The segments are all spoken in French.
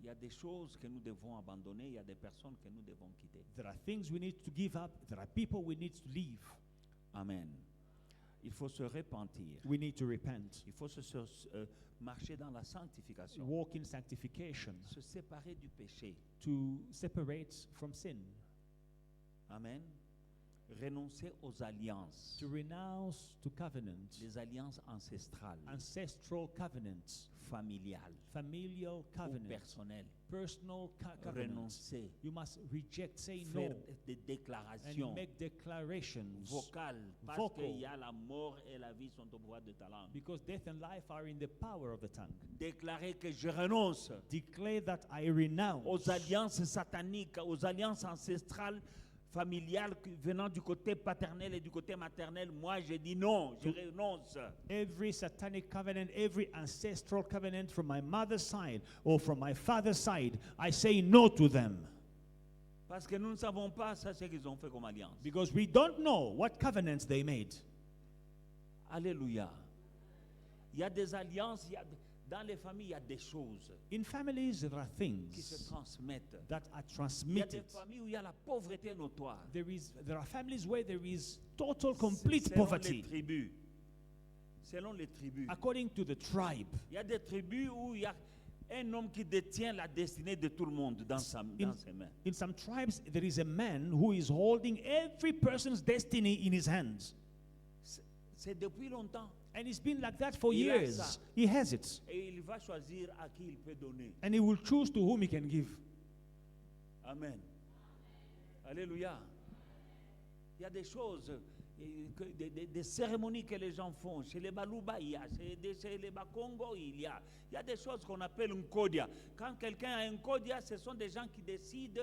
Il y a des choses que nous devons abandonner, il y a des personnes que nous devons quitter. There are things we need to give up. There are people we need to leave. Amen. Il faut se repentir. We need to repent. Il faut marcher dans la sanctification. Walk in sanctification. Se séparer du péché. To separate from sin. Amen. Renoncer aux alliances. To renounce to covenant. Les alliances ancestrales. Ancestral covenants. Familiales. Familial Ou covenants. personnelles. Personal covenants. Renoncer. You must reject, say Faire no, des déclarations and make declarations. vocales. Parce Vocal. qu'il y a la mort et la vie sont au pouvoir de ta langue. Because death and life are in the power of the tongue. Déclarer que je renonce Declare that I renounce aux alliances sataniques, aux alliances ancestrales, familiales venant du côté paternel et du côté maternel. Moi, je dis non, je renonce. every satanic covenant, every ancestral covenant from my mother's side or from my father's side. I say no to them. Parce que nous ne savons pas ça, ce qu'ils ont fait comme alliance. Because we don't know what covenants they made. Alléluia. Il y a des alliances, dans les familles, il y a des choses In families, there are qui se things transmettent. that are Il y a des transmitted. familles où il y a la pauvreté notoire. There are families where there is total, complete Selon les poverty. tribus. Selon les tribus. According to the tribe. Il y a des tribus où il y a un homme qui détient la destinée de tout le monde dans ses mains. In some tribes, there is a man who is holding every person's destiny in his hands. C'est depuis longtemps. And it's been like that for Il a years. ça. He has it. Et il va choisir à qui il peut donner. And he will choose to whom he can give. Amen. Alléluia. Il y a des choses, des cérémonies que les gens font. Chez les Baluba, il y a. Chez les Bakongo, il y a. Il y a des choses qu'on appelle un kodia. Quand quelqu'un a un kodia, ce sont des gens qui décident.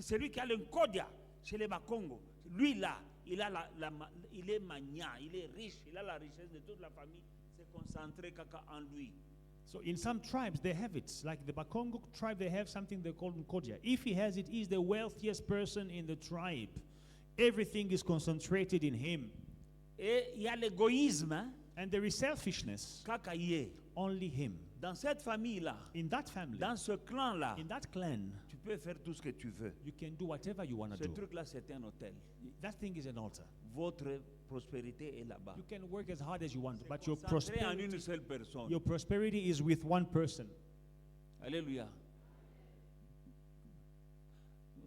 C'est lui qui a le kodia chez les Bakongo. Lui là, il est magnat, il est riche, il a la richesse de toute la famille. C'est concentré en lui. So in some tribes, they have it. Like the Bakongo tribe, they have something they call Nkodia. If he has it, he's the wealthiest person in the tribe. Everything is concentrated in him. Et il y a l'égoïsme, hein? And there is selfishness. Kakaye. Only him. Dans cette famille-là, In that family, dans ce clan-là, in that clan, tu peux faire tout ce que tu veux. you can do whatever you want to Ce do. truc-là, c'est un hôtel. That thing is an altar. Votre prospérité est là-bas. You can work as hard as you want, but your Concentré en une prosperity, seule personne. your prosperity is with one person. Alléluia.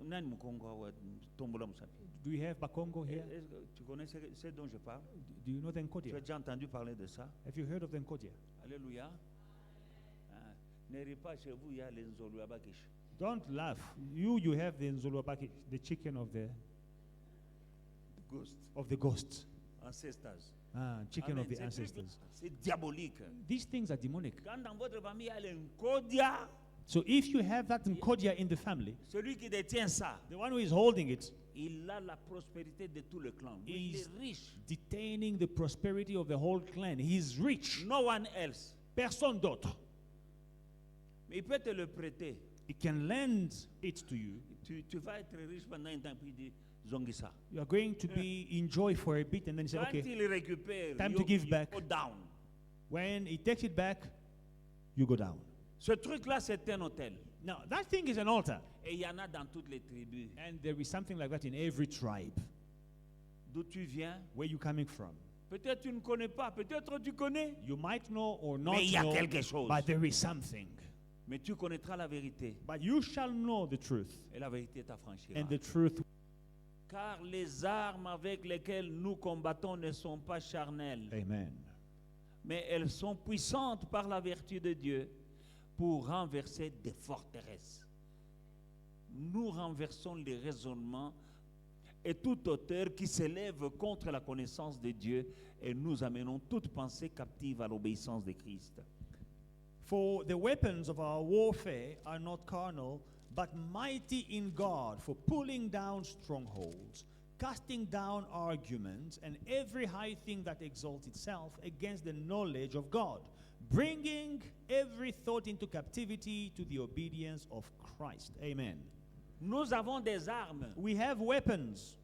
Nani Mukongo awa tombola musapi. Do you have Bakongo here? Est-ce que tu connais ce dont je parle? Do you know the Tu Nkodia? as déjà entendu parler de ça? Have you heard of the Nkodia? Alléluia. Ah, ne ris pas chez vous, il y a les Nzolu Abakish. Don't laugh. You have the Nzolobaki, the chicken of the ghosts. Ancestors. Chicken Amen. of the Ces ancestors. trucs-là, c'est diabolique. These things are demonic. Quand dans votre famille, il y a le Nkodia, So if you have that Nkodia in the family, celui qui détient ça, the one who is holding it il a la prospérité de tout le clan. Lui, il is est riche. detaining the prosperity of the whole clan. He is rich. No one else. Personne d'autre. Mais il peut te le prêter. He can lend it to you. Tu vas être riche pendant un temps, puis il dit, Zongisa. You are going to be enjoy for a bit, and then you say, Quand okay, il récupère, time to give back. go down. when he takes it back, you go down. Ce truc-là, c'est un hôtel. Now, that thing is an altar. Et il y en a dans toutes les tribus. And there is something like that in every tribe. D'où tu viens, Where you coming from? peut-être tu ne connais pas, peut-être tu connais, You might know or not mais il y a know, quelque chose. but there is something. Mais tu connaîtras la vérité. But you shall know the truth, Et la vérité t'affranchira. and the truth. Car les armes avec lesquelles nous combattons ne sont pas charnelles, Amen. mais elles sont puissantes par la vertu de Dieu pour renverser des forteresses. Nous renversons les raisonnements et toute hauteur qui s'élève contre la connaissance de Dieu et nous amenons toute pensée captive à l'obéissance de Christ. For the weapons of our warfare are not carnal, but mighty in God for pulling down strongholds, casting down arguments, and every high thing that exalts itself against the knowledge of God, bringing every thought into captivity to the obedience of Christ. Amen. Nous avons des armes We have weapons,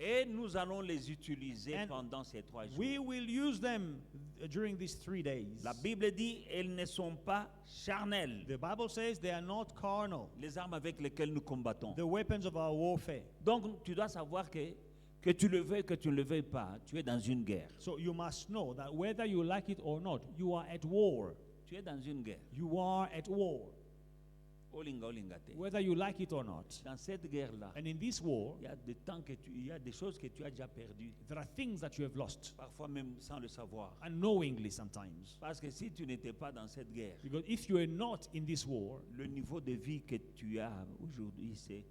Et nous allons les utiliser And pendant ces 3 jours. we will use them during these 3 days. La Bible dit, elles ne sont pas charnelles. The Bible says they are not carnal, Les armes avec lesquelles nous combattons. the weapons of our warfare. Donc, tu dois savoir que tu le veuilles, que tu ne le veuilles pas, tu es dans une guerre. So you must know that whether you like it or not, you are at war. Tu es dans une guerre. You are at war, Olinga, olinga te. whether you like it or not. Dans cette guerre-là, And in this war, il y a des temps il y a des choses que tu as déjà perdues, there are things that you have lost, parfois même sans le savoir. unknowingly sometimes. Parce que si tu n'étais pas dans cette guerre, Because if you are not in this war, le niveau de vie que tu as aujourd'hui, c'est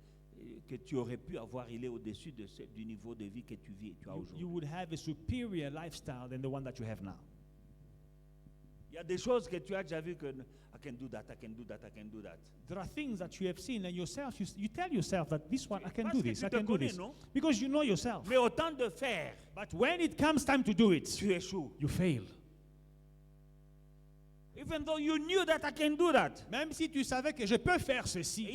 que tu aurais pu avoir, il est au-dessus du niveau de vie que tu as you aujourd'hui. would have a superior lifestyle than the one that you have now. Il y a des choses que tu as déjà vues que I can do that, I can do that, I can do that. There are things that you have seen and yourself, you tell yourself that this one, I can Parce do que this, tu I te can do connais, this. non? Because you know yourself. Mais au temps de faire, But when it comes time to do it, tu échoues. you fail. Even though you knew that I can do that. Même si tu savais que je peux faire ceci,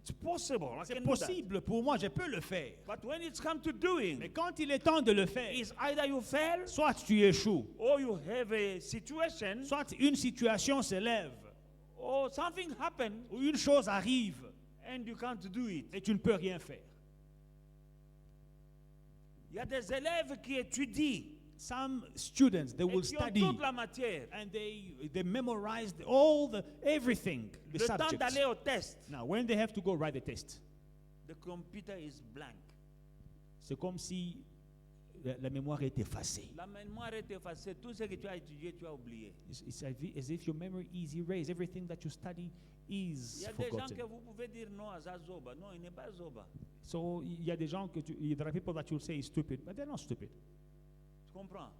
It's possible. I c'est can do that. possible pour moi, je peux le faire. But when it's come to doing, Mais quand il est temps de le faire, it's either you fail soit tu échoues, or you have a situation soit une situation se lève, or something happened ou une chose arrive and you can't do it. et tu ne peux rien faire. Il y a des élèves qui étudient Some students, they et will qui ont study toute la matière. and they memorized everything, the Le temps subjects. d'aller au test, Now, when they have to go write the test, the computer is blank. c'est comme si la mémoire est effacée. La mémoire est effacée. Tout ce que tu as étudié, tu as oublié. It's as if your memory is erased. Everything that you study Il is y a des gens forgotten. que vous pouvez dire non à Zazoba. Non, il n'est pas Zoba. So il y a des gens there are people that you'll say is stupid, but they're not stupid. Tu comprends?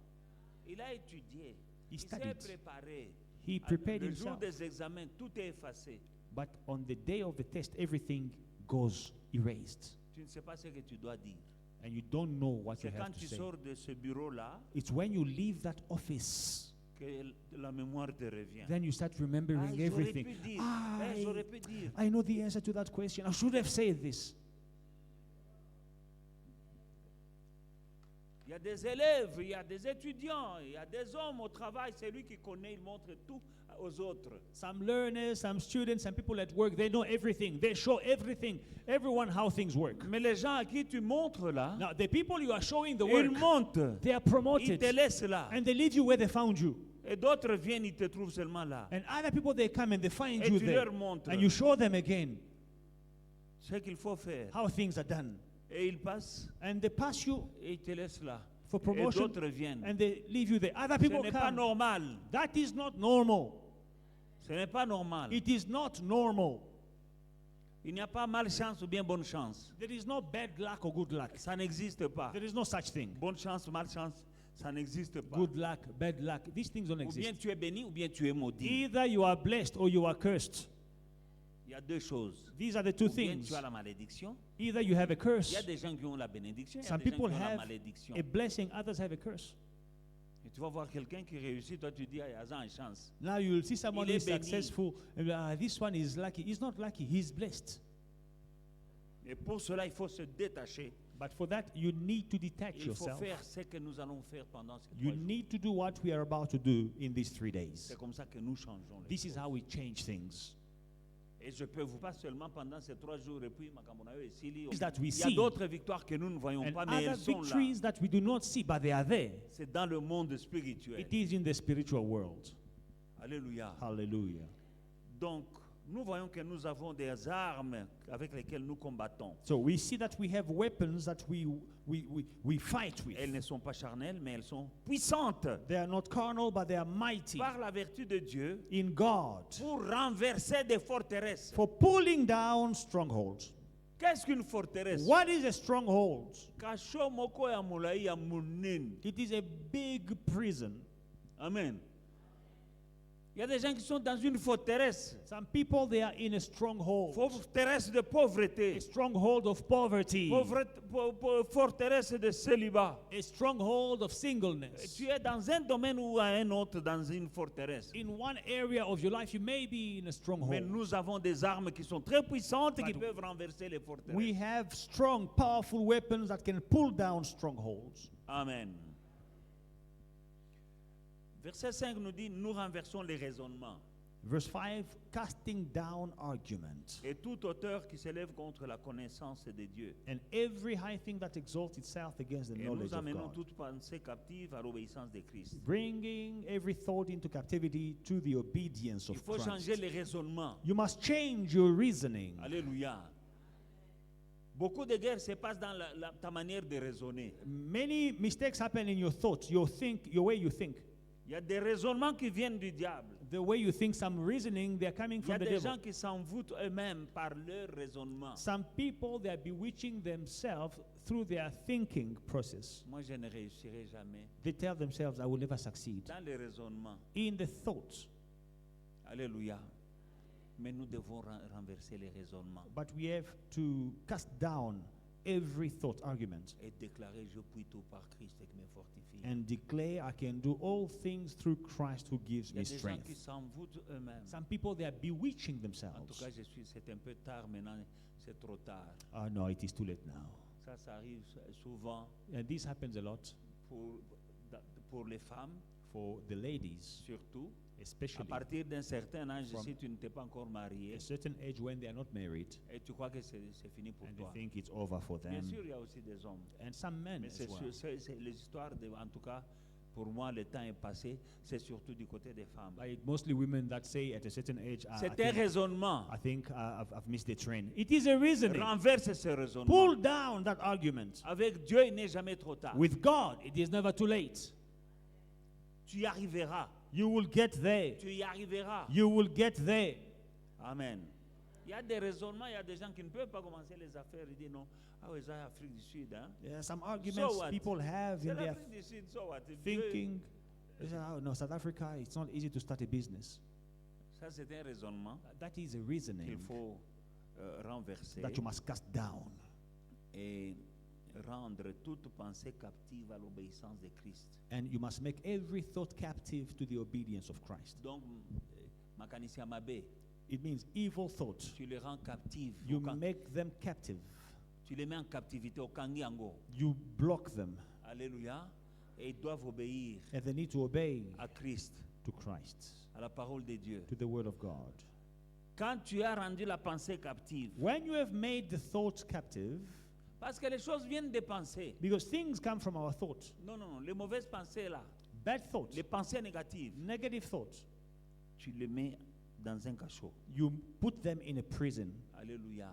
Il a étudié. He Il s'est studied. préparé. He prepared Le jour himself. des examens, tout est effacé. But on the day of the test, everything goes erased. Tu ne sais pas ce que tu dois dire. And you don't know what you C'est quand have to tu say. sors de ce bureau-là It's when you leave that office, que la mémoire te revient. then you start remembering J'aurais everything. pu dire. Ah, J'aurais pu dire. I know the answer to that question. I should have said this. Il y a des élèves, il y a des étudiants, il y a des hommes au travail. C'est lui qui connaît, il montre tout aux autres. Some learners, some students, some people at work, they know everything. They show everything, everyone how things work. Mais les gens à qui tu montres là, Now, the people you are showing the ils work, montent. they are Ils promoted. te laissent là. And they leave you where they found you. Et d'autres viennent, ils te trouvent seulement là. And other people, they come and they find Et you tu there. leur montres And you show them again ce qu'il faut faire. how things are done. Et ils passent And they pass you et ils te laissent là. for Et promotion d'autres viennent. and they leave you there. Other Ce people n'est pas come. normal. That is not normal. Ce n'est pas normal. It is not normal. Il n'y a pas malchance ou bien bonne chance. There is no bad luck or good luck. Ça n'existe pas. There is no such thing. Bonne chance, malchance, ça n'existe pas. Good luck, bad luck. These things don't Ou bien exist. tu es béni ou bien tu es maudit. Either you are blessed or you are cursed. Il y a deux choses. These are the two Ou bien things. tu as la malédiction. Either you have a Il curse. y a des gens qui ont la bénédiction. Il y a Some des gens qui people ont la have malédiction. a blessing, others have a curse. Et tu vas voir quelqu'un qui réussit, toi tu dis, ah, il y a une chance. Now you will see someone Il who est is béni. successful. And this one is lucky. He's not lucky. He's blessed. Et pour cela, il faut se détacher. But for that, you need to detach Il faut yourself. faire ce que nous allons faire pendant ces 3 You jours. need to do what we are about to do in these 3 days. C'est comme ça que nous changeons les This is choses. how we change things. Et je peux vous pas seulement pendant ces 3 jours et puis Is that we il y a see. d'autres victoires que nous ne voyons And pas, mais other elles sont là. victories that we do not see, but they are there. C'est dans le monde spirituel. It is in the spiritual world. Alléluia. Hallelujah. Donc, nous voyons que nous avons des armes avec lesquelles nous combattons. So we see that we have weapons that we fight with. Elles ne sont pas charnelles, mais elles sont puissantes They are not carnal, but they are mighty par la vertu de Dieu in God pour renverser des forteresses. for pulling down strongholds. Qu'est-ce qu'une forteresse? What is a stronghold? Kasho moko ya molai ya munene. It is a big prison. Amen. Il y a des gens qui sont dans une forteresse. Some people, they are in a stronghold. Forteresse de pauvreté. A stronghold of poverty. Forteresse de célibat. A stronghold of Et singleness. tu es dans un domaine ou à un autre dans une forteresse. In one area of your life, you may be in a Mais stronghold. nous avons des armes qui sont très puissantes et qui But peuvent renverser les forteresses. We have strong, powerful weapons that can pull down strongholds. Amen. Verset 5 nous dit, nous renversons les raisonnements Verse 5, casting down argument. et toute hauteur qui s'élève contre la connaissance de Dieu. And every high thing that exalts itself against the Et knowledge nous of amenons God. toute pensée captive à l'obéissance de Christ. Bringing every thought into captivity to the obedience Il of faut changer Christ. les raisonnements. You must change your reasoning. Alléluia. Beaucoup de guerres se passent dans ta manière de raisonner. Many mistakes happen in your thoughts, your way you think. Il y a des raisonnements qui viennent du diable. The way you think, some reasoning, they're coming Il y a from the des devil. gens qui s'envoûtent eux-mêmes par leur raisonnement. Some people, they are bewitching themselves through their thinking process. Moi, je ne réussirai jamais. They tell themselves, I will never succeed. Dans les raisonnements. In the thoughts. Alléluia. Mais nous devons renverser les raisonnements But we have to cast down every thought argument et déclarer je puis tout par Christ qui me fortifie. and declare I can do all things through Christ who gives Il y a me des gens strength. qui s'envoûtent eux-mêmes. Some people, they are bewitching En tout themselves. cas, c'est un peu tard maintenant, c'est trop tard. Oh no, it is too late now. Ça arrive souvent And this happens a lot pour les femmes, for the ladies, surtout. À especially partir d'un certain âge, From- si tu ne t'es pas encore marié a certain age when they are not married et tu crois que c'est fini pour and they toi. think it's over for Bien them. sûr, il y a aussi des hommes. And some men Mais as well. c'est les histoires, en tout cas, pour moi, le temps est passé. C'est surtout du côté des femmes. Like mostly women that say at a certain age, C'est un raisonnement. I think I've missed the train. It is a reasoning. Renverse ce raisonnement. Pull down that argument. Avec Dieu, il n'est jamais trop tard. With God, it is never too late. Tu y arriveras. You will get there. Tu y arriveras. You will get there. Amen. Il y a des raisonnements, il y a des gens qui ne peuvent pas commencer les affaires. Ils disent non. Ah oui, ça, Afrique du Sud. Hein? There are some arguments what? people have C'est in their l'Afrique du Sud, so what? Dieu- thinking. They say, oh no, South Africa, it's not easy to start a business. Ça, c'est un raisonnement That is a qu'il reasoning faut renverser that you must cast down et rendre toute pensée captive à l'obéissance de Christ. and you must make every thought captive to the obedience of Christ. Donc, Makanissia Mabé, It means evil thoughts. tu les rends captives. You make them captive. Tu les mets en captivité au Kangiango. You block them Alléluia. Et ils doivent obéir and they need to obey à Christ, to Christ, à la parole de Dieu. to the word of God. Quand tu as rendu la pensée captive, When you have made the thoughts captive, parce que les choses viennent des pensées. because things come from our thoughts, Non, non, non, les mauvaises pensées là, bad thoughts, les pensées négatives, negative thoughts, tu les mets dans un cachot. you put them in a prison. Alléluia.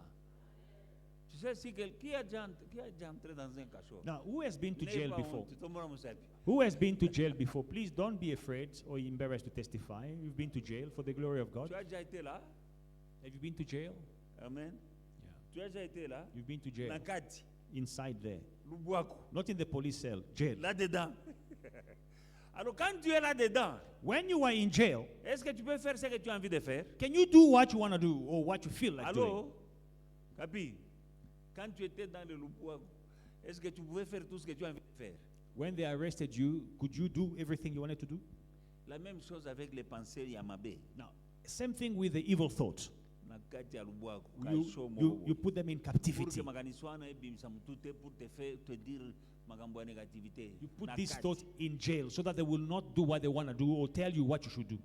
Tu sais, si qui a déjà entré dans un cachot? Now, who has been to N'aie jail pas before? honte, tomberas mon sac. Who has been to jail before? Please don't be afraid or embarrassed to testify. You've been to jail for the glory of God. Tu as déjà été là? Have you been to jail? Amen. Yeah. Tu as déjà été là? You've been to jail. Nakati, Inside there. Lubuaku, Not in the police cell, jail. là-dedans. Alors quand tu es là-dedans, When you are in jail, est-ce que tu peux faire ce que tu as envie de faire? can you do what you want to do or what you feel like doing? Allô? Capi? Quand tu étais dans le Lubuaku, est-ce que tu pouvais faire tout ce que tu as envie de faire? When they arrested you, could you do everything you wanted to do? La même chose avec les pensées Yamabé. Now, same thing with the evil thoughts. Nakati ya Lubuaku, You, kasho you, mo. you put them in Pour captivity. que maganisho wana ebimisa mutute pour te dire magambo ya négativité. You put these Nakati. thoughts in jail so that they will not do what they want to do or tell you what you should do.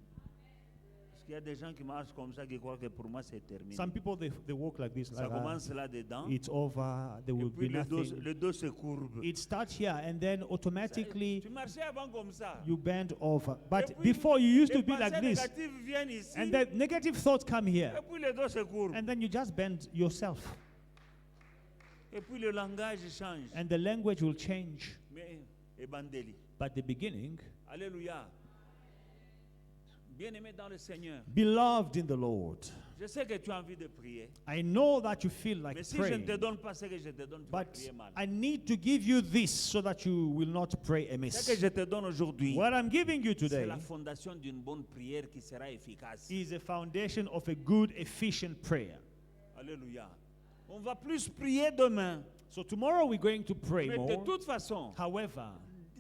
Parce qu'il y a des gens qui marchent comme ça qui croient que pour moi c'est terminé. Some people, they walk like this. Ça Like, commence là-dedans. it's over, there Et will puis be le dos nothing. se courbe. It starts here and then automatically Tu marchais avant comme ça. you bend over. Et But puis, before you used les to be like pensées this. négatives viennent ici. And then negative thoughts come here. Et puis le dos se courbe. And then you just bend yourself. Et puis le langage change. And the language will change. Mais, et bandeli. But the beginning, Alléluia. Bien-aimé dans le Seigneur, beloved in the Lord, je sais que tu as envie de prier. I know that you feel like Mais si je ne te praying, donne pas ce que je te donne, tu vas but prier mal. I need to give you this so that you will not pray Ce que amiss. je te donne aujourd'hui, What I'm giving you c'est today la fondation d'une bonne prière qui sera efficace. is a foundation of a good, efficient prayer. Alléluia. On va plus prier demain. So tomorrow we're going to pray Mais de more. toute façon, However,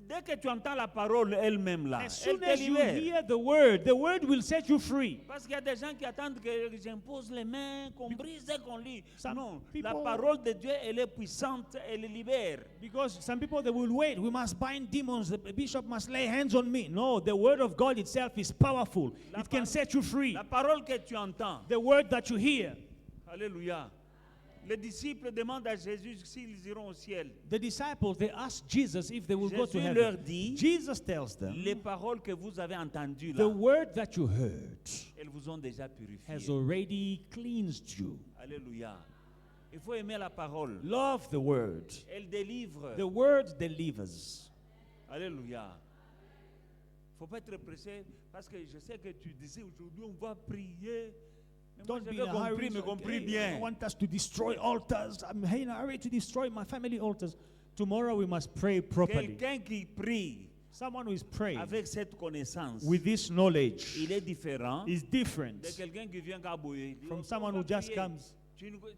dès que tu entends la parole elle-même là, as elle soon te as you libère. hear the word will set you free. Parce qu'il y a des gens qui attendent que j'impose les mains, qu'on brise et qu'on lit. Some Non, people- la parole de Dieu, elle est puissante, elle libère. Because some people, they will wait. We must bind demons. The bishop must lay hands on me. No, the word of God itself is powerful. La It can par- set you free. La parole que tu entends. The word that you hear. Alléluia. Les disciples demandent à Jésus s'ils iront au ciel. The disciples, they asked Jesus if they will go to Jésus leur heaven. dit, Jesus tells them, les paroles que vous avez entendues the là, word that you heard elles vous ont déjà has purifié. already cleansed you. Alléluia. Il faut aimer la parole. Love the word. Elle délivre. The word delivers. Alléluia. Il ne faut pas être pressé parce que je sais que tu disais aujourd'hui on va prier. Mais moi, Don't be j'avais in a compris, hurry. mais compris Okay, I bien. want us to destroy altars. I'm in a hurry to destroy my family altars. Tomorrow we must pray properly. Quelqu'un qui prie Someone who is praying avec cette connaissance, with this knowledge il est différent is de different quelqu'un qui vient kabouye. from someone who just comes.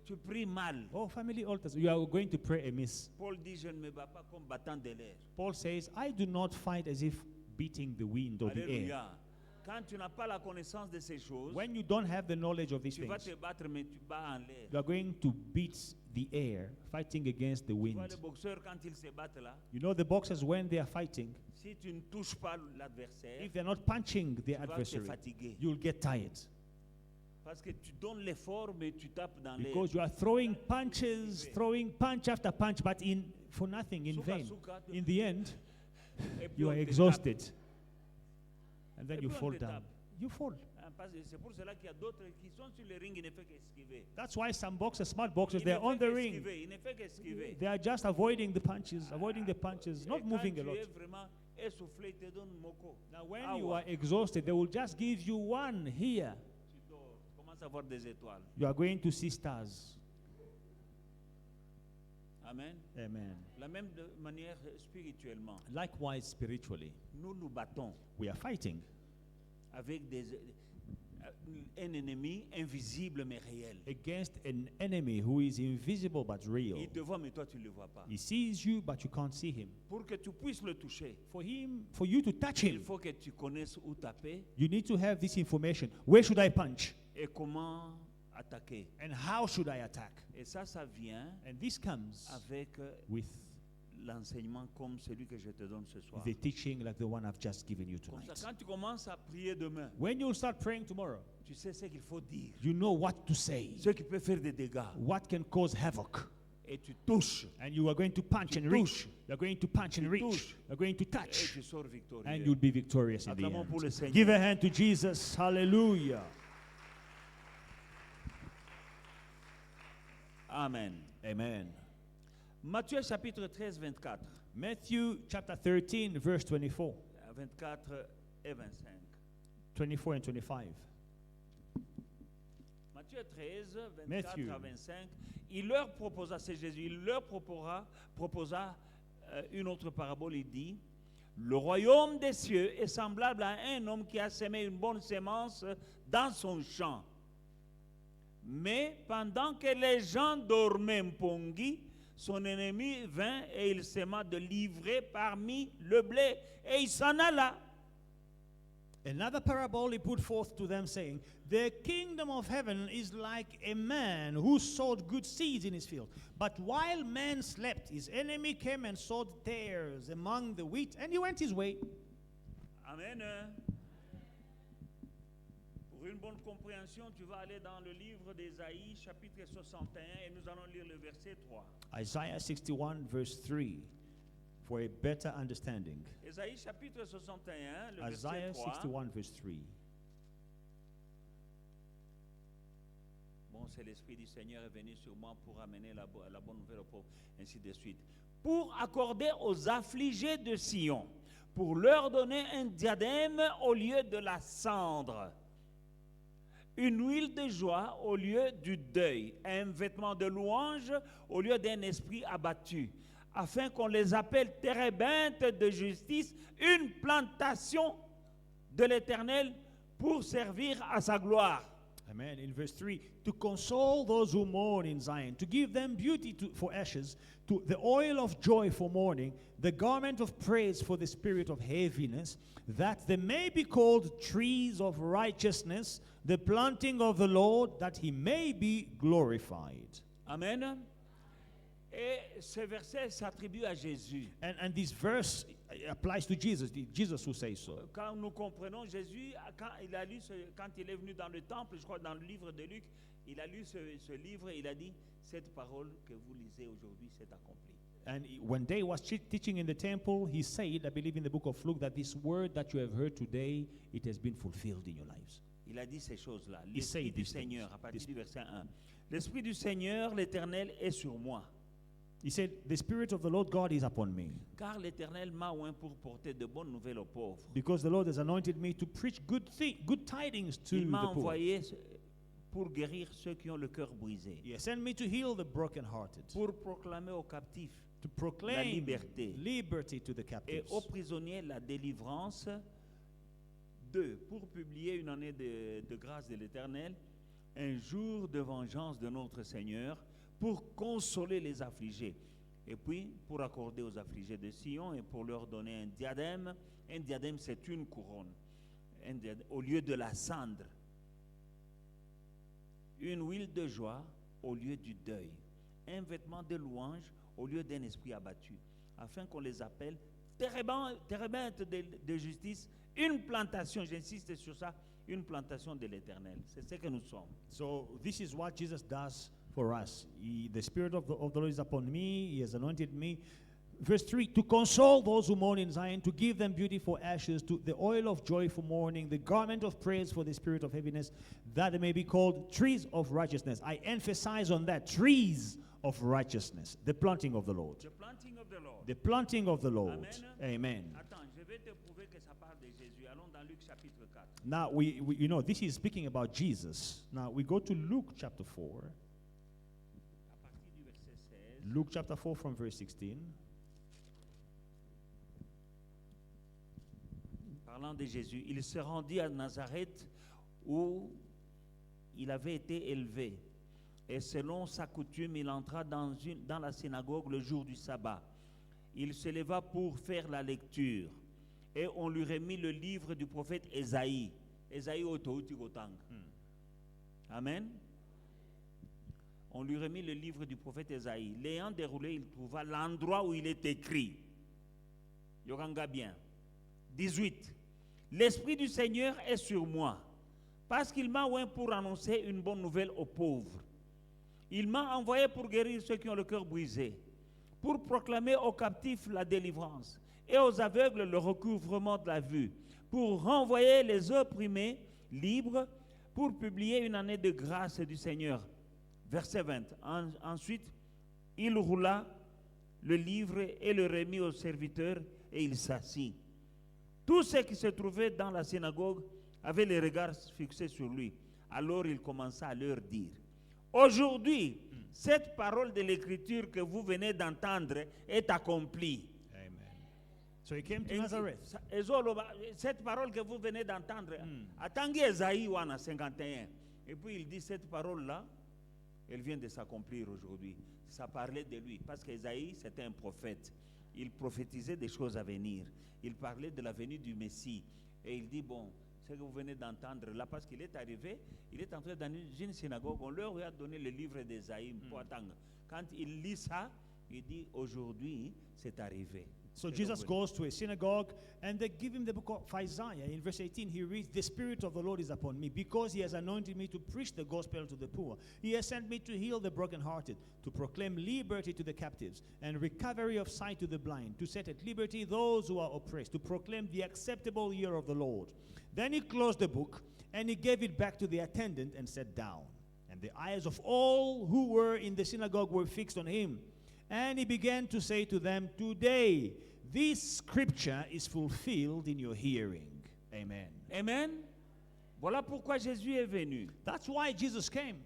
Tu pries mal. Oh, family altars. You are going to pray amiss. Paul dit, je ne me bats pas comme battant de l'air. Paul says, I do not fight as if beating the wind or the air. Alléluia. Quand tu n'as pas la connaissance de ces choses, When you don't have the knowledge of these tu vas things, te battre, mais tu bats en l'air. you are going to beat the air, fighting against the Tu vois, wind. les boxeurs, quand ils se battent là, You know, the boxers, when they are fighting, si tu ne touches pas l'adversaire, if they're not punching the tu vas te adversary, fatiguer. you'll get tired. Parce que tu donnes l'effort, mais tu tapes dans l'air. Because you are throwing punches, throwing punch after punch, but for nothing, in Souka, vain. souka, tu- In the end, et puis you on are te exhausted. And then Et you puis on fall te down. tape. You fall. tape. Hein, parce que c'est pour cela qu'il y a d'autres qui sont sur le ring, ils ne font qu'esquiver. That's why some boxers, smart boxers, Ils they're ne on font the ring. qu'esquiver, ils ne font qu'esquiver. They are just avoiding the punches, not Et moving quand a tu lot. es vraiment essoufflé, ils te donnent moko. Now, when Ah you ouais. are exhausted, they will just give you one here. Tu dors, tu commences à voir des étoiles. You are going to see stars. Amen. Amen. La même manière spirituellement, Likewise, spiritually, nous nous battons we are fighting avec un ennemi invisible mais réel. against an enemy who is invisible but real. Il te voit, mais toi tu ne le vois pas. He sees you, but you can't see him. Pour que tu puisses le toucher, For you to touch il him, faut que tu connaisses où taper you need to have this information. Where should I punch? et comment attaquer. And how should I attack? Et ça vient And this comes avec with l'enseignement comme celui que je te donne ce soir. the teaching like the one I've just given you Comme ça, tonight. quand tu commences à prier demain, When you'll start praying tomorrow, tu sais ce qu'il faut dire, you know what to say, ce qui peut faire des dégâts. what can cause havoc. Et tu touches And you are going to punch Tu and reach. touches. You're going to punch and Tu reach. touches. You're going to et touch. tu sors victorieux. And you'll be victorious in the Acclamons pour le end. Seigneur. Give a hand to Jesus. Hallelujah. Amen. Amen. Matthieu chapitre 13, 24. Matthew chapter 13, verse 24. 24 et 25. 24 and 25. Matthieu 13, 24 Matthew. à 25. Il leur proposa, c'est Jésus, il leur proposa une autre parabole. Il dit, le royaume des cieux est semblable à un homme qui a semé une bonne sémence dans son champ. Mais pendant que les gens dormaient mpongui, son ennemi vint et il sema de livrer parmi le blé et il s'en alla. Another parable he put forth to them, saying, the kingdom of heaven is like a man who sowed good seeds in his field. But while man slept, his enemy came and sowed tares among the wheat, and he went his way. Amen. Pour une bonne compréhension, tu vas aller dans le livre d'Ésaïe, chapitre 61, et nous allons lire le verset 3. Isaiah 61, verse 3, for a better understanding. Ésaïe, chapitre 61, le Isaiah verset 3. 61, verse 3. Bon, c'est l'Esprit du Seigneur est venu sur moi pour amener la bonne nouvelle aux pauvres, ainsi de suite. Pour accorder aux affligés de Sion, pour leur donner un diadème au lieu de la cendre, une huile de joie au lieu du deuil, un vêtement de louange au lieu d'un esprit abattu, afin qu'on les appelle térébintes de justice, une plantation de l'Éternel pour servir à sa gloire. Amen. In verse 3, to console those who mourn in Zion, to give them beauty for ashes, to the oil of joy for mourning, the garment of praise for the spirit of heaviness, that they may be called trees of righteousness, the planting of the Lord, that he may be glorified. Amen. Et ce verset s'attribue à Jésus. And this verse applies to Jesus, Jesus who says so. Quand nous comprenons Jésus, quand il a lu quand il est venu dans le temple, je crois dans le livre de Luc, il a lu ce livre et il a dit, cette parole que vous lisez aujourd'hui s'est accomplie. And when they was teaching in the temple, he said, I believe in the book of Luke, that this word that you have heard today, it has been fulfilled in your lives. Il a dit ces choses-là. He said L'Esprit du these Seigneur, things. à partir du verset 1. L'Esprit du Seigneur, l'Éternel, est sur moi. He said, the Spirit of the Lord God is upon me, Car l'Éternel m'a oint pour porter de bonnes nouvelles aux pauvres. because the Lord has anointed me to preach good tidings to Il m'a the poor. envoyé pour guérir ceux qui ont le cœur brisé, He has sent me to heal the brokenhearted, pour proclamer aux captifs to proclaim liberté. liberty to the et captives, aux prisonniers la délivrance. 2. Pour publier une année de grâce de l'Éternel, un jour de vengeance de notre Seigneur, pour consoler les affligés, et puis pour accorder aux affligés de Sion et pour leur donner un diadème. Un diadème, c'est une couronne, au lieu de la cendre. Une huile de joie au lieu du deuil. Un vêtement de louange au lieu d'un esprit abattu, afin qu'on les appelle térébintes de justice, une plantation, j'insiste sur ça, une plantation de l'Éternel. C'est ce que nous sommes. So this is what Jesus does for us. The Spirit of the Lord is upon me. He has anointed me. Verse 3, to console those who mourn in Zion, to give them beauty for ashes, to the oil of joy for mourning, the garment of praise for the spirit of heaviness, that they may be called trees of righteousness. I emphasize on that, trees of righteousness, the planting of the Lord. The planting of the Lord. The planting of the Lord. Amen. Amen. Attends, je vais te prouver que ça parle de Jésus. Allons dans Luc chapitre 4. Now, we you know, this is speaking about Jesus. Now, we go to Luke chapter 4. À partir du verset 16. Luke chapter 4 from verse 16. Parlant de Jésus, il se rendit à Nazareth où il avait été élevé. Et selon sa coutume, il entra dans la synagogue le jour du sabbat. Il se leva pour faire la lecture. Et on lui remit le livre du prophète Ésaïe. Ésaïe Otoutikotang. Amen. On lui remit le livre du prophète Ésaïe. L'ayant déroulé, il trouva l'endroit où il est écrit. Yoganga bien. 18. L'Esprit du Seigneur est sur moi, parce qu'il m'a oint pour annoncer une bonne nouvelle aux pauvres. Il m'a envoyé pour guérir ceux qui ont le cœur brisé, pour proclamer aux captifs la délivrance et aux aveugles le recouvrement de la vue, pour renvoyer les opprimés libres, pour publier une année de grâce du Seigneur. Verset 20. Ensuite, il roula le livre et le remit au serviteur et il s'assit. Tous ceux qui se trouvaient dans la synagogue avaient les regards fixés sur lui. Alors il commença à leur dire, aujourd'hui, cette parole de l'Écriture que vous venez d'entendre est accomplie. Amen. So he came to Nazareth. Cette parole que vous venez d'entendre, attendez Esaïe 51. Et puis il dit, cette parole-là, elle vient de s'accomplir aujourd'hui. Ça parlait de lui, parce qu'Esaïe, c'était un prophète. Il prophétisait des choses à venir. Il parlait de la venue du Messie. Et il dit, bon, ce que vous venez d'entendre là, parce qu'il est arrivé, il est entré dans une synagogue, on leur a donné le livre d'Esaïe. Quand il lit ça, il dit, aujourd'hui, c'est arrivé. So Jesus goes to a synagogue and they give him the book of Isaiah. In verse 18 he reads, the Spirit of the Lord is upon me because he has anointed me to preach the gospel to the poor. He has sent me to heal the brokenhearted, to proclaim liberty to the captives and recovery of sight to the blind, to set at liberty those who are oppressed, to proclaim the acceptable year of the Lord. Then he closed the book and he gave it back to the attendant and sat down. And the eyes of all who were in the synagogue were fixed on him. And he began to say to them, today, this scripture is fulfilled in your hearing. Amen. Amen. Voilà pourquoi Jésus est venu. That's why Jesus came.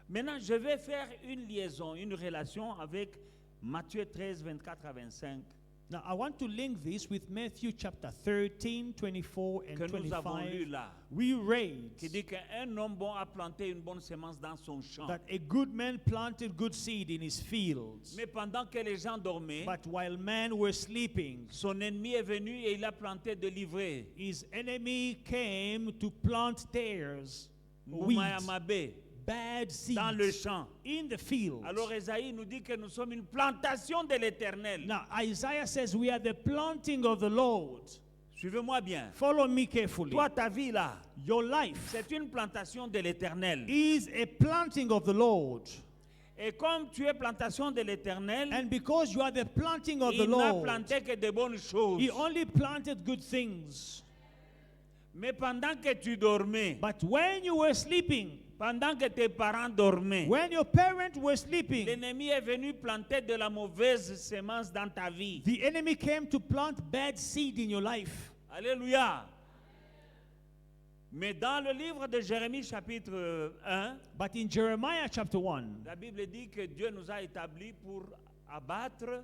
Maintenant, je vais faire une liaison, une relation avec Matthieu 13, 24 à 25 Now, I want to link this with Matthew chapter 13, 24 and que nous avons lu 25. là, We read qui dit qu'un homme bon a planté une bonne semence dans son champ. that a good man planted good seed in his fields. Mais pendant que les gens dormaient, But while men were sleeping, son ennemi est venu et il a planté de l'ivraie, his enemy came to plant tares, weeds, Moumayamabe, bad dans le seeds champ. in the fields. Alors Esaïe nous dit que nous sommes une plantation de l'Éternel. Now, Isaiah says we are the planting of the Lord. Suivez-moi bien. Follow me carefully. Toi, ta vie là, Your life c'est une plantation de l'Éternel. is a planting of the Lord. Et comme tu es plantation de l'Éternel, And because you are the planting of the il n'a Lord, planté que de bonnes choses. He only planted good things. Mais pendant que tu dormais, But when you were sleeping, pendant que tes parents dormaient, when your parents were sleeping, l'ennemi est venu planter de la mauvaise semence dans ta vie. the enemy came to plant bad seed in your life. Alléluia. Mais dans le livre de Jérémie chapitre 1, But in Jeremiah chapter 1, la Bible dit que Dieu nous a établis pour abattre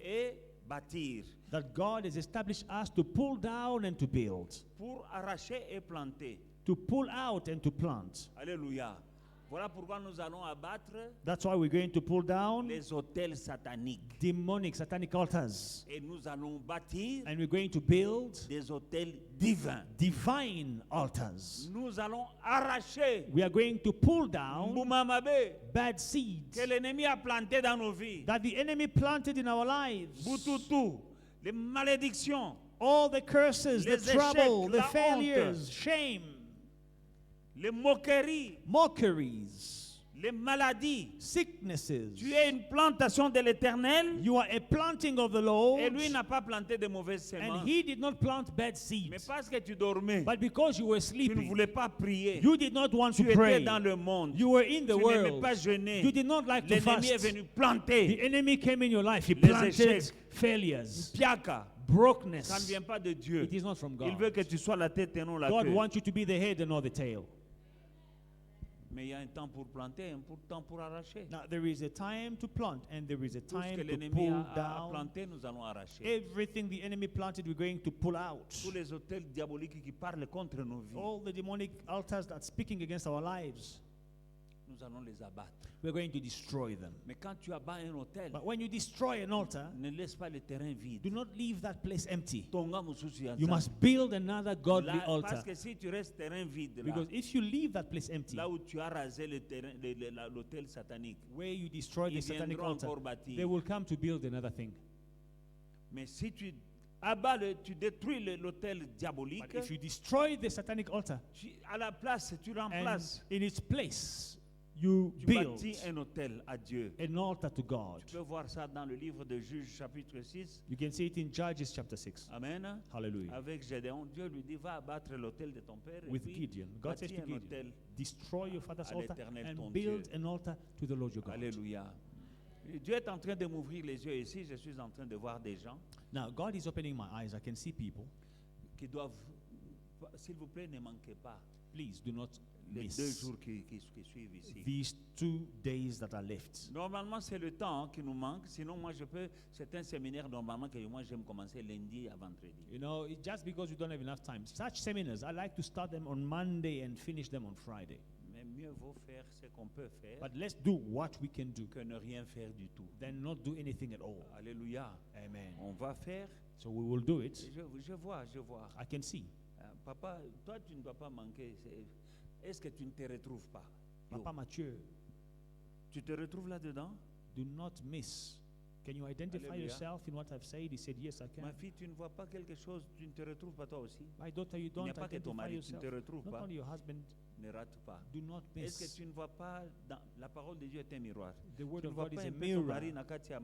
et bâtir, that God has established us to pull down and to build, pour arracher et planter. to pull out and to plant. Alléluia. Voilà pourquoi nous allons abattre That's why we're going to pull down les autels sataniques. demonic, satanic altars. Et nous allons bâtir And we're going to build des autels divins. divine altars. Nous allons arracher We are going to pull down Boumamabe bad seeds que l'ennemi a planté dans nos vies. that the enemy planted in our lives. Boutoutou, les malédictions, All the curses, the Les trouble, échecs, the la failures, shame, les moqueries, mockeries, les maladies. sicknesses. Tu es une plantation de l'Éternel You are a planting of the Lord, et lui n'a pas planté de mauvaises and semences. He did not plant bad Mais seeds. parce que tu dormais, But because you were tu ne sleeping, voulais pas prier. you did not want Tu to étais pray. dans le monde. You were in the Tu n'aimais world. pas jeûner. You did not like to L'ennemi est fast. venu planter. The enemy came in your life. He Les planted échecs. failures, Piaka. Ça ne brokenness. vient pas de Dieu. It is not from Il God. veut que tu sois la tête et non la God queue. wants you to be the head and not the tail. Mais il y a un temps pour planter, un temps pour arracher. Now, there is a time to plant and there is a Tout ce time que to l'ennemi pull a down. planté, nous allons arracher. Everything the enemy planted, we're going to pull out. Tous les hôtels diaboliques qui parlent contre nos vies, All the demonic altars that are speaking against our lives, nous allons les abattre. we're going to destroy them. Mais quand tu abats un hôtel, But when you destroy an altar, ne laisse pas le terrain vide. do not leave that place empty. Tonga mususu ya You nzambe. must build another godly Là, altar. parce que si tu restes terrain vide, là, Because if you leave that place empty, là où tu as rasé le terrain, l'hôtel satanique, where you destroy the ils satanic viendront altar, encore bâtir. they will come to build another thing. Mais si tu abats, tu détruis l'hôtel diabolique, But if you destroy the satanic altar, à la place, tu and remplaces. in its place, you Tu build bâtis un hôtel à Dieu. an altar to God. Tu peux voir ça dans le livre de Juges chapitre 6. You can see it in Judges chapter 6. Amen. Hallelujah. Avec Gédéon, Dieu lui dit, va abattre l'autel de ton père et With puis Gideon, God says bâtis to un Gideon, hôtel. destroy your father's à altar l'Éternel, ton and build Dieu. an altar to the Lord your God. Alléluia. Et Dieu est en train de m'ouvrir les yeux ici. Je suis en train de voir des gens Now, God is opening my eyes. I can see people. qui doivent, s'il vous plaît, ne manquez pas Please do not les 2 miss jours qui suivent ici. these 2 days that are left. Normalement, c'est le temps qui nous manque. Sinon, moi, c'est un séminaire normalement que moi, j'aime commencer lundi à vendredi. You know, it's just because we don't have enough time. Such seminars, I like to start them on Monday and finish them on Friday. Mais mieux vaut faire ce qu'on peut faire But let's do what we can do, que ne rien faire du tout. then not do anything at all. Alléluia. Amen. On va faire. So we will do it. Je vois. I can see. Papa, toi, tu ne dois pas manquer. Est-ce que tu ne te retrouves pas? Yo, Papa Mathieu, tu te retrouves là-dedans? do not miss. Can you identify Hallelujah. yourself in what I've said? He said, yes, I Ma can. fille, tu ne vois pas quelque chose, tu ne te retrouves pas toi aussi? My daughter, you Il n'y don't a pas que ton identify mari, tu ne yourself. te retrouves Not pas? only your husband, Ne rate pas. do not Est-ce que miss. tu ne vois pas, dans la parole de Dieu est un miroir? The word Tu ne of vois God is pas a un peu ton mirror. mari nakati ya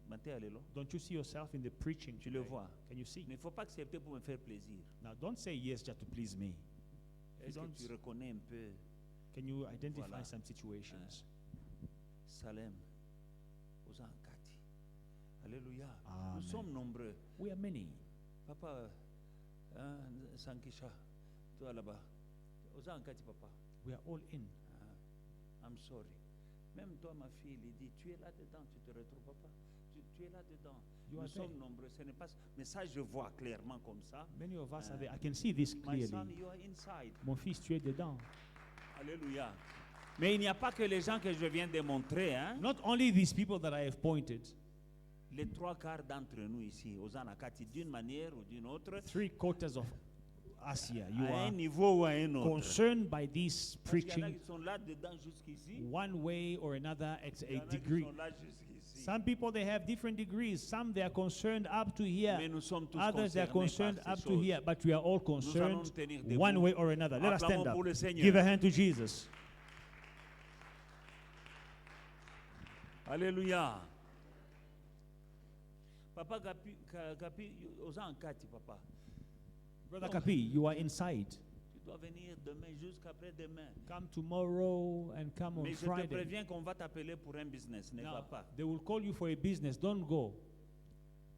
matin à l'élo? Don't you see yourself in the preaching? Tu le today? vois. Can you see? Mais il ne faut pas accepter pour me faire plaisir. Now, don't say yes just to please me. Est-ce que don't- tu reconnais un peu Can you identify Voilà. some situations? Salem, aux Ankati, Alléluia. Amen. Nous sommes nombreux. We are many. Papa, hein, Sankisha, toi là-bas. Osa Ankati, papa. We are all in. I'm sorry. Même toi, ma fille, il dit, tu es là-dedans, tu te retrouves, papa. Tu es là-dedans. You Nous are sommes there. nombreux. Ce n'est pas... Mais ça, je vois clairement comme ça. Many of us are there. I can see this My son, clearly. you are inside. Mon fils, tu es dedans. Alléluia. Mais il n'y a pas que les gens que je viens de montrer. Hein? Not only these people that I have pointed, Les trois quarts d'entre nous ici, aux Anakati, d'une manière ou d'une autre, 3/4 of Asia, you à un are niveau ou à un autre. concerned by this Parce qu'il y en a preaching qui sont là-dedans jusqu'ici. one way or another. It's Il y a en a qui degree. sont là jusqu'ici. Some people, they have different degrees. Some, they are concerned up to here. Mais nous sommes tous Others, they are concerned par up ces to choses. here. But we are all allons concerned tenir debout. one way or another. Let us stand Acclamons up. pour le Seigneur. Give a hand to Jesus. Alléluia. Papa Kapi, aux Ankati, papa. Brother Kapi, you are inside. Tu dois venir demain jusqu'après-demain. Come tomorrow and come on Mais je te Friday. préviens qu'on va t'appeler pour un business. Ne va Now, pas. they will call you for a business. Don't go.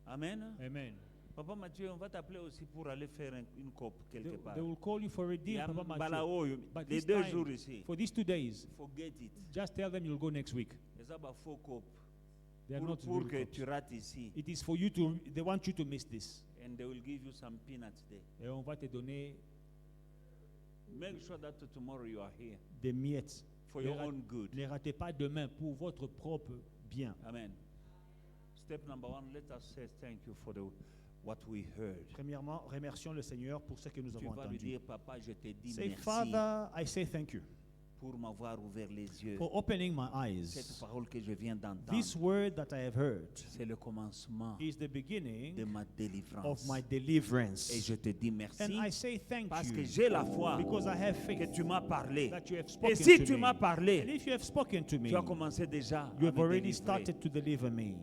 Amen. Amen. Papa Mathieu, on va t'appeler aussi pour aller faire une COP quelque part. They will call you for a Il y deal, a Papa Mathieu. Mbalaoyo, But les this 2 time, jours ici. for these 2 days, Forget it. just tell them you'll go next week. Et ça va faux COP. They are Pour, not pour real que cops. tu rates ici. It is for you to, they want you to miss this. And they will give you some peanuts there. Et on va te donner Make sure that tomorrow you are here des miettes. for Ne your rat- own good. Ne ratez pas demain pour votre propre bien. Amen. Step number 1, let us say thank you for what we heard. Premièrement, remercions le Seigneur pour ce que nous Tu avons vas lui entendu. dire, papa, je te dis Say, merci Father, I say thank you pour m'avoir ouvert les yeux. for opening my Cette eyes. parole que je viens d'entendre, This word that I have heard c'est le commencement is the de beginning ma of délivrance. my Et deliverance. je te dis And I merci say thank parce que you j'ai la foi because I have que faith tu m'as parlé. that you have Et spoken si to tu me. m'as And parlé, if you have spoken to me, tu as commencé déjà à you have me already délivrer. started to deliver me.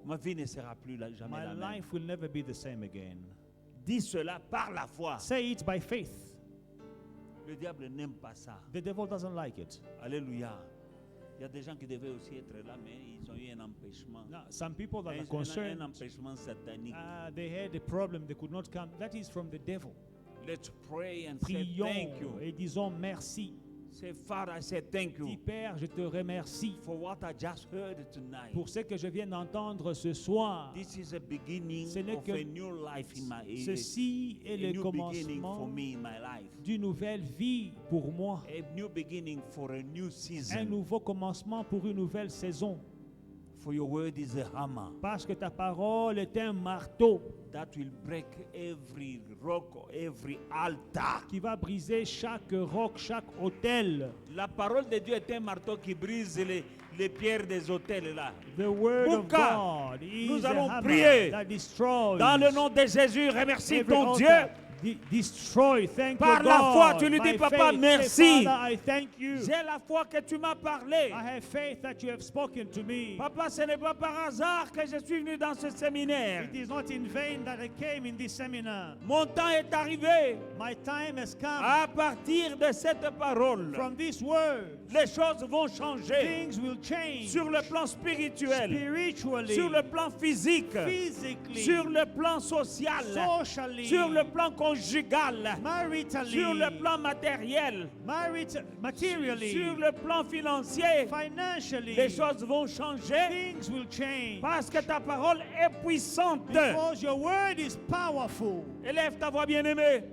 Ma vie ne sera plus jamais My la même. life will never be the same again. Dis cela par la foi. Say it by faith. Le diable n'aime pas ça. The devil doesn't like it. Alléluia. Il y a des gens qui devaient aussi être là, mais ils ont eu un empêchement. Now, some people that are Un concerned, empêchement satanique. they had a problem, they could not come. That is from the devil. Let's pray and say Prions thank you. et disons merci. Say, Father, I say thank Dis you Père, je te remercie for what I just heard tonight. pour ce que je viens d'entendre ce soir. This is a beginning Ce n'est of que- a new life in my Ceci est a le new beginning for commencement me in my life. d'une nouvelle vie pour moi. A new beginning for a new Un season. nouveau commencement pour une nouvelle saison. For your word is a hammer Parce que ta parole est un marteau that will break every rock, every altar. qui va briser chaque roc, chaque autel. La parole de Dieu est un marteau qui brise les pierres des autels là. The word of Bouka, God is nous a allons hammer prier. that destroys. Dans le nom de Jésus, remercie every ton altar. Dieu. Destroy. Thank Par you, la God. foi, tu lui By dis, Papa, faith, merci. say, Father, I thank you. J'ai la foi que tu m'as parlé. I have faith that you have spoken to me. Papa, ce n'est pas par hasard que je suis venu dans ce séminaire. It is not in vain that I came in this seminar. Mon temps est arrivé. My time has come. À partir de cette parole, From this word, les choses vont changer things will change. sur le plan spirituel, Spiritually, sur le plan physique, physically, sur le plan social, socially, sur le plan conjugal, maritally, sur le plan matériel, materially, sur le plan financier. financially. Les choses vont changer Things will change. parce que ta parole est puissante. Because your word is powerful. Élève ta voix bien-aimée.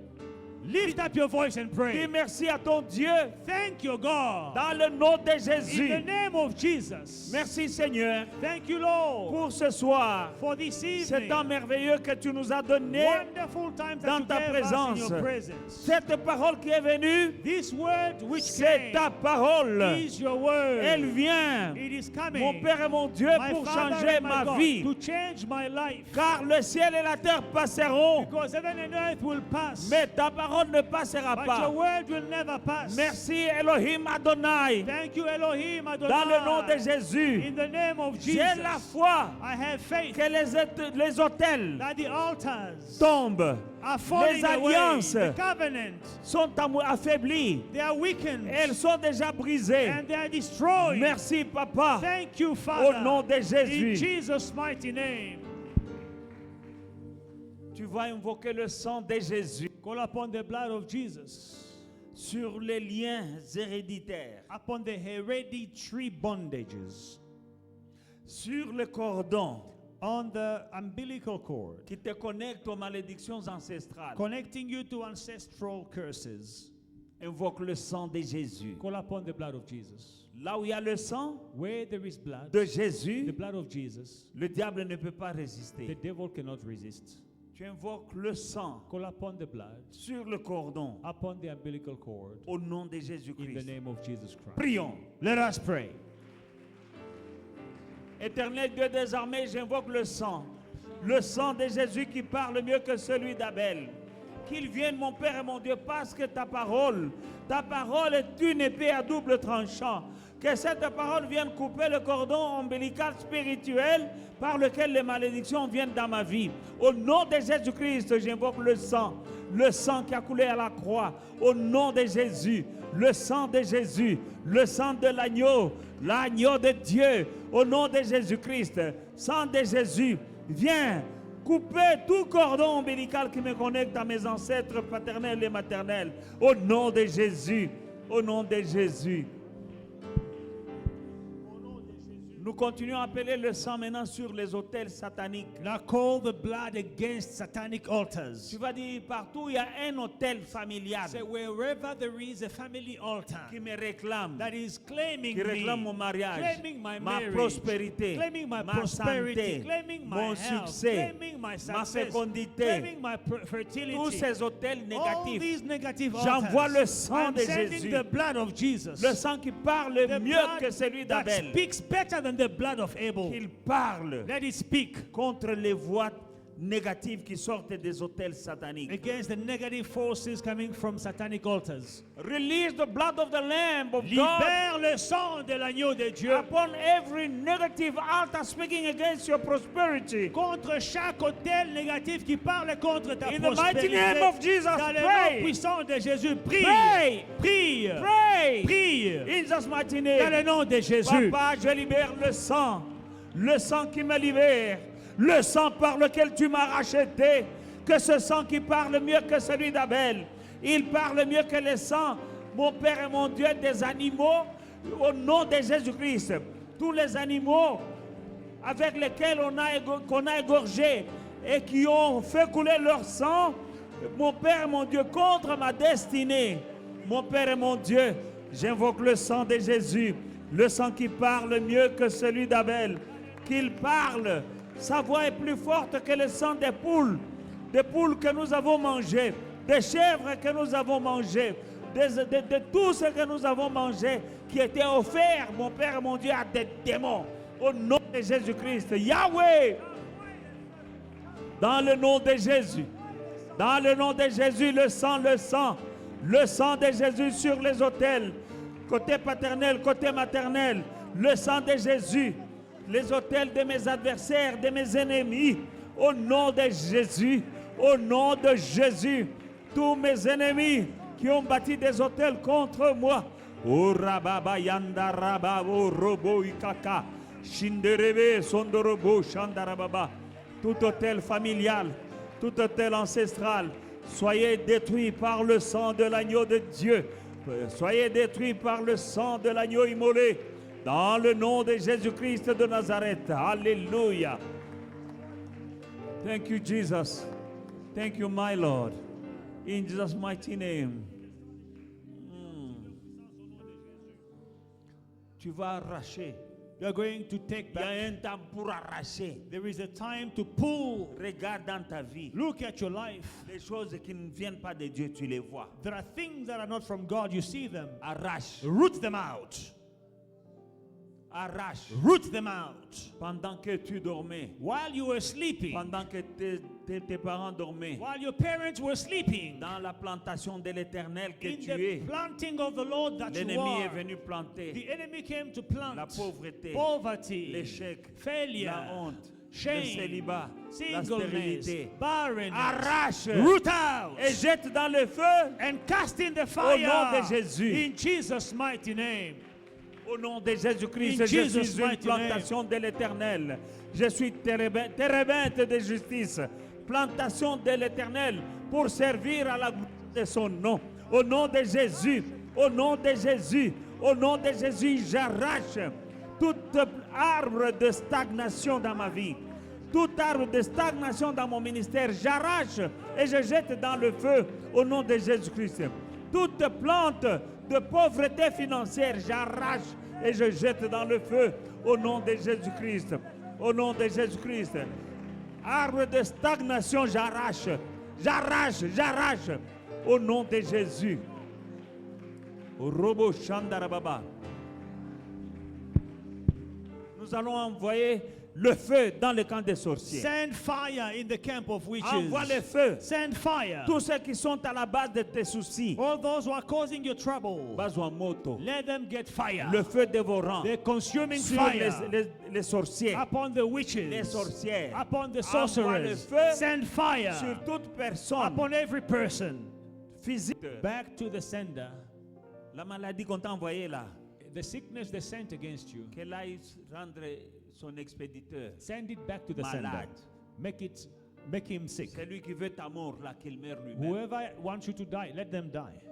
Lift up your voice and Dis pray. merci à ton Dieu Thank you, God. dans le nom de In the Jésus. name of Jesus. Merci Seigneur Thank you, Lord, pour ce soir. for this Ce evening. temps merveilleux que tu nous as donné. Wonderful times that dans you ta gave us in présence. your presence. Cette parole qui est venue, This word which c'est came ta parole. is your word. Elle vient, It is coming. mon Père et mon Dieu, My pour Father changer and my ma God, vie. to change my life. Car le ciel et la terre passeront, Because heaven and earth will pass, mais ta parole ne passera but pas. your word will never pass. Merci Elohim Adonai. Thank you, Elohim Adonai. Dans le nom de Jésus, In the name of Jesus, j'ai la foi I have faith que les autels that the altars tombent are falling Les away. alliances The covenants, sont affaiblies. they are weakened. Elles sont déjà brisées. And they are destroyed. Merci, Papa. Thank you, Father. Au nom de In Jésus. Jesus' mighty name. Tu vas invoquer le sang de Jésus Call upon the blood of Jesus. sur les liens héréditaires, Upon the hereditary bondages. sur le cordon On the umbilical cord. qui te connecte aux malédictions ancestrales. Connecting you to ancestral curses. Invoque le sang de Jésus. Call upon the blood of Jesus. Là où il y a le sang Where there is blood, de the Jésus, blood of Jesus, le diable ne peut pas the résister. devil cannot resist. Tu invoques le sang Call upon the blood, sur le cordon upon the umbilical cord, au nom de in the Jésus-Christ. name of Jesus Christ. Prions. Let us pray. Éternel Dieu des armées, j'invoque le sang de Jésus qui parle mieux que celui d'Abel. Qu'il vienne, mon Père et mon Dieu, parce que ta parole est une épée à double tranchant. Que cette parole vienne couper le cordon ombilical spirituel par lequel les malédictions viennent dans ma vie. Au nom de Jésus-Christ, j'invoque le sang qui a coulé à la croix. Au nom de Jésus, le sang de Jésus, le sang de l'agneau de Dieu. Au nom de Jésus-Christ, sang de Jésus, viens couper tout cordon ombilical qui me connecte à mes ancêtres paternels et maternels. Au nom de Jésus, au nom de Jésus. Nous continuons à appeler le sang maintenant sur les autels sataniques. Now call the blood against satanic Tu altars. vas dire partout il y a un autel familial Say wherever there is a family altar qui me réclame, that is claiming qui réclame mon me, mariage, claiming my ma marriage, prospérité, claiming my ma prosperity, santé, claiming my mon health, succès, claiming my ma success, fécondité, claiming my fertility. tous ces hôtels All négatifs. these negative J'envoie altars. le sang I'm de sending Jésus. the blood of Jesus. Le sang qui parle The mieux blood que celui that d'Abel. speaks better than the blood of Abel. Qu'il parle Let it speak contre les voix négatives qui sortent des hôtels sataniques. against the negative forces coming from satanic altars. Release the blood of the Lamb of God Libère le sang de l'agneau de Dieu upon every negative altar speaking against your prosperity. contre chaque autel négatif qui parle contre ta In the mighty prospérité. name of Jesus, Dans le pray. nom puissant de Jésus, prie, Pray. prie, Pray. prie. In Jesus' mighty Dans le name. nom de Jésus. Papa, je libère le sang qui me libère, le sang par lequel tu m'as racheté, que ce sang qui parle mieux que celui d'Abel, il parle mieux que le sang, mon Père et mon Dieu, des animaux, au nom de Jésus-Christ. Tous les animaux avec lesquels qu'on a égorgé et qui ont fait couler leur sang, mon Père et mon Dieu, contre ma destinée. Mon Père et mon Dieu, j'invoque le sang de Jésus, le sang qui parle mieux que celui d'Abel, qu'il parle. Sa voix est plus forte que le sang des poules que nous avons mangées, des chèvres que nous avons mangées, de tout ce que nous avons mangé qui était offert, mon Père et mon Dieu, à des démons. Au nom de Jésus-Christ, Yahweh, dans le nom de Jésus, dans le nom de Jésus, le sang de Jésus sur les autels, côté paternel, côté maternel, le sang de Jésus, les autels de mes adversaires, de mes ennemis, au nom de Jésus, au nom de Jésus, tous mes ennemis qui ont bâti des autels contre moi. O rababa yanda raba o robo ikaka shinderebe sondorobo shandarababa. Tout hôtel familial, tout hôtel ancestral, soyez détruits par le sang de l'agneau de Dieu. Soyez détruits par le sang de l'agneau immolé. Dans le nom de Jésus-Christ de Nazareth. Alléluia. Thank you, Jesus. Thank you, my Lord. In Jesus' mighty name. Tu vas arracher. You are going to take Il y a back. un temps pour arracher. There is a time to pull. Regarde dans ta vie. Look at your life. Les choses qui ne viennent pas de Dieu, tu les vois. There are things that are not from God. You see them. Arrache. Root them out. Arrache. Root them out. Pendant que tu dormais. While you were sleeping. Pendant que tes parents dormaient. While your parents were sleeping. Dans la plantation de l'Éternel que In tu the es. planting of the Lord that you L'ennemi est are. venu planter The enemy came to plant la pauvreté, poverty, l'échec, failure, la honte, shame, célibat, la singleness, stérilité. barrenness. Arrache Root out et jette dans le feu and cast in the au nom de fire Jésus. in Jesus' mighty name. Au nom de Jésus-Christ, In je Jesus' suis une mighty plantation de l'Éternel. Je suis térébinthe de justice, plantation de l'Éternel pour servir à la gloire de son nom. Au nom de Jésus, au nom de Jésus, au nom de Jésus, j'arrache tout arbre de stagnation dans ma vie. Tout arbre de stagnation dans mon ministère, j'arrache et je jette dans le feu au nom de Jésus-Christ. Toute plante de pauvreté financière, j'arrache et je jette dans le feu au nom de Jésus-Christ. Au nom de Jésus-Christ. Arbre de stagnation, j'arrache. J'arrache, j'arrache. Au nom de Jésus. Robo Shandarababa. Nous allons envoyer le feu dans le camp des sorciers. Send fire in the camp of witches. Envoie le feu. Send fire. Tous ceux qui sont à la base de tes soucis. All those who are causing you trouble, Bazwa moto. let them get fire. Le feu dévorant. The consuming Sur fire les sorciers. upon the witches, Les sorcières. upon the Envoie le sorcerers. feu Send fire sur toute personne upon every person. physique. Back to the sender. La maladie qu'on t'a envoyée là, The sickness they sent against you, qu'elle aille rendre son expéditeur. send it back to the Malade. sender. Make him sick. Celui qui veut ta mort là, qu'il meure lui-même. Whoever wants you to die, let them die.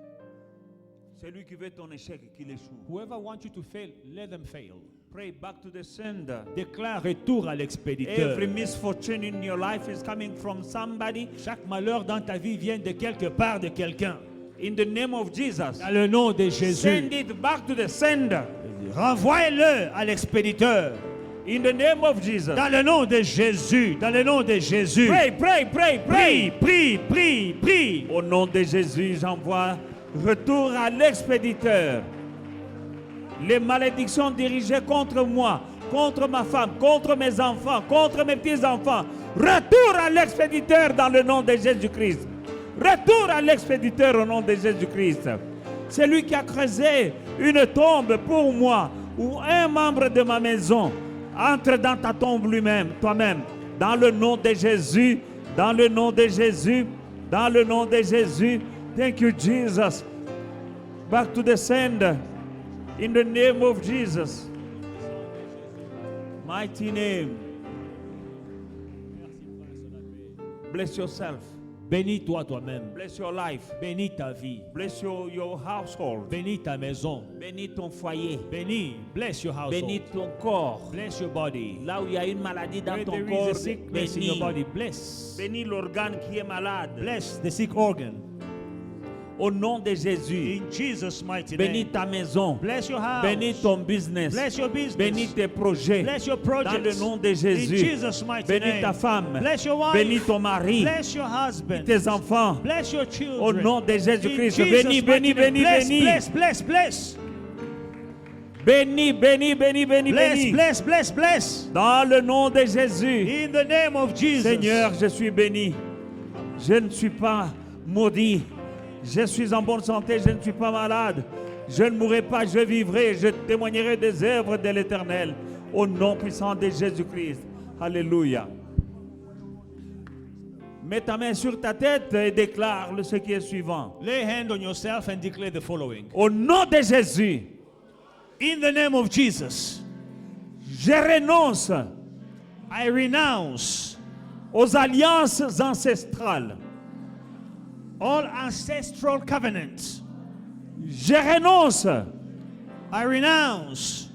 Celui qui veut ton échec, qu'il échoue. Whoever wants you to fail, let them fail. Pray back to the sender. Déclare retour à l'expéditeur. Every misfortune in your life is coming from somebody. Chaque malheur dans ta vie vient de quelque part, de quelqu'un. In the name of Jesus. Dans le nom de Jésus. Send it back to the sender. Renvoie-le à l'expéditeur. In the name of Jesus. Dans le nom de Jésus. Dans le nom de Jésus. Pray, pray, pray, pray. Prie, prie, prie, prie. Au nom de Jésus, j'envoie retour à l'expéditeur. Les malédictions dirigées contre moi, contre ma femme, contre mes enfants, contre mes petits-enfants. Retour à l'expéditeur dans le nom de Jésus-Christ. Retour à l'expéditeur au nom de Jésus-Christ. C'est lui qui a creusé une tombe pour moi ou un membre de ma maison. Entre dans ta tombe lui-même, toi-même. Dans le nom de Jésus. Dans le nom de Jésus. Dans le nom de Jésus. Thank you, Jesus. Back to the sender. In the name of Jesus. Mighty name. Bless yourself. Bénis-toi toi-même. Bless your life. Bénis ta vie. Bless your household. Bénis ta maison. Bénis ton foyer. Bénis. Bless your household. Bénis ton corps. Bless your body. Là où il y a une maladie dans Where ton there corps, is a sickness in your bénis. body, bless. Bénis l'organe qui est malade. Bless the sick organ. Au nom de Jésus. In Jesus' mighty Bénis name. ta maison. Bless your house. Bénis ton business. Bless your business. Bénis tes projets. Bless your projects. Dans le nom de In Jésus. Jesus' mighty Bénis name. ta femme. Bless your wife. Bénis ton mari. Bless your husband. Tes enfants. Bless your Au children. nom de In Jésus-Christ. Jesus' Bénis, bénis, mighty name. bénis, Bless, bénis. bless, bless, bless. Bénis, bénis, bénis, bénis, Bless, bénis. bless, bless, bless. Dans le nom de Jésus. In the name of Jesus. Seigneur, je suis béni. Je ne suis pas maudit. Je suis en bonne santé, je ne suis pas malade. Je ne mourrai pas, je vivrai. Je témoignerai des œuvres de l'Éternel. Au nom puissant de Jésus-Christ. Alléluia. Mets ta main sur ta tête et déclare ce qui est suivant. Lay hand on yourself and declare the following. Au nom de Jésus, In the name of Jesus, je renonce I renounce aux alliances ancestrales. all ancestral covenants. Je renonce I renounce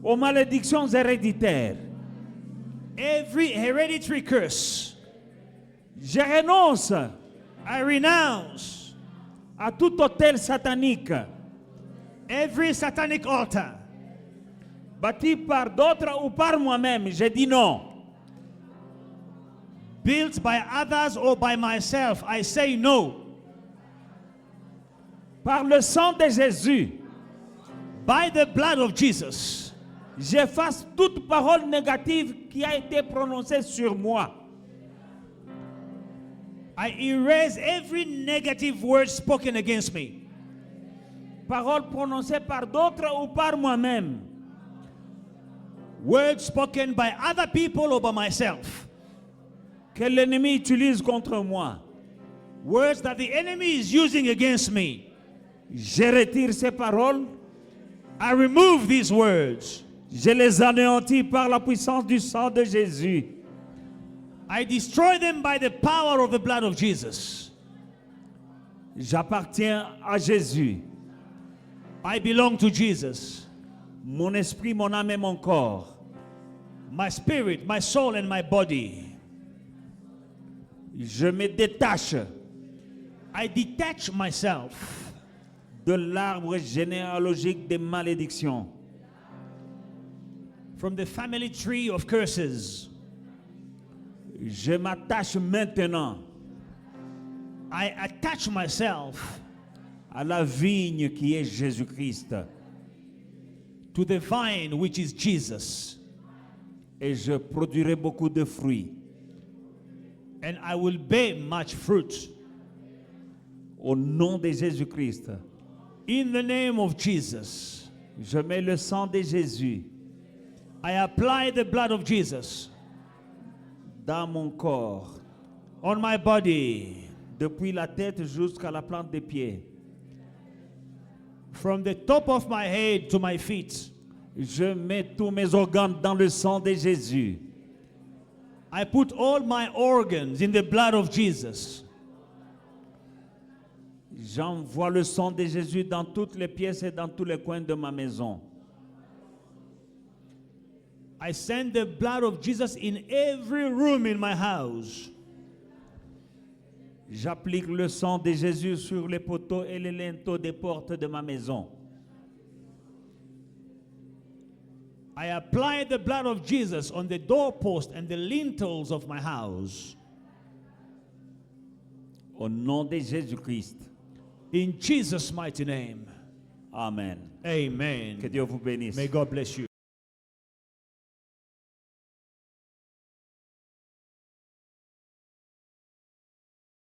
aux malédictions héréditaires. every hereditary curse. Je renonce I renounce à tout hôtel satanique every satanic altar bâti par d'autres ou par moi-même. Je dis non. built by others or by myself. I say no. Par le sang de Jésus, By the blood of Jesus, j'efface toute parole négative qui a été prononcée sur moi. I erase every negative word spoken against me. Parole prononcée par d'autres ou par moi-même. Words spoken by other people or by myself. que l'ennemi utilise contre moi. Words that the enemy is using against me. Je retire ces paroles, I remove these words. je les anéantis par la puissance du sang de Jésus. I destroy them by the power of the blood of Jesus. J'appartiens à Jésus. I belong to Jesus. Mon esprit, mon âme et mon corps. My spirit, my soul, and my body. Je me détache I detach myself de l'arbre généalogique des malédictions. from the family tree of curses. Je m'attache maintenant I attach myself à la vigne qui est Jésus-Christ. to the vine, which is Jesus. Et je produirai beaucoup de fruits. And I will bear much fruit. Au nom de Jésus-Christ, In the name of Jesus, je mets le sang de Jésus I apply the blood of Jesus dans mon corps, on my body, depuis la tête jusqu'à la plante des pieds. from the top of my head to my feet. Je mets tous mes organes dans le sang de Jésus. I put all my organs in the blood of Jesus. J'envoie le sang de Jésus dans toutes les pièces et dans tous les coins de ma maison. I send the blood of Jesus in every room in my house. J'applique le sang de Jésus sur les poteaux et les linteaux des portes de ma maison. I apply the blood of Jesus on the doorpost and the lintels of my house. Au nom de Jésus-Christ. In Jesus' mighty name. Amen. Amen. Que Dieu vous bénisse. May God bless you.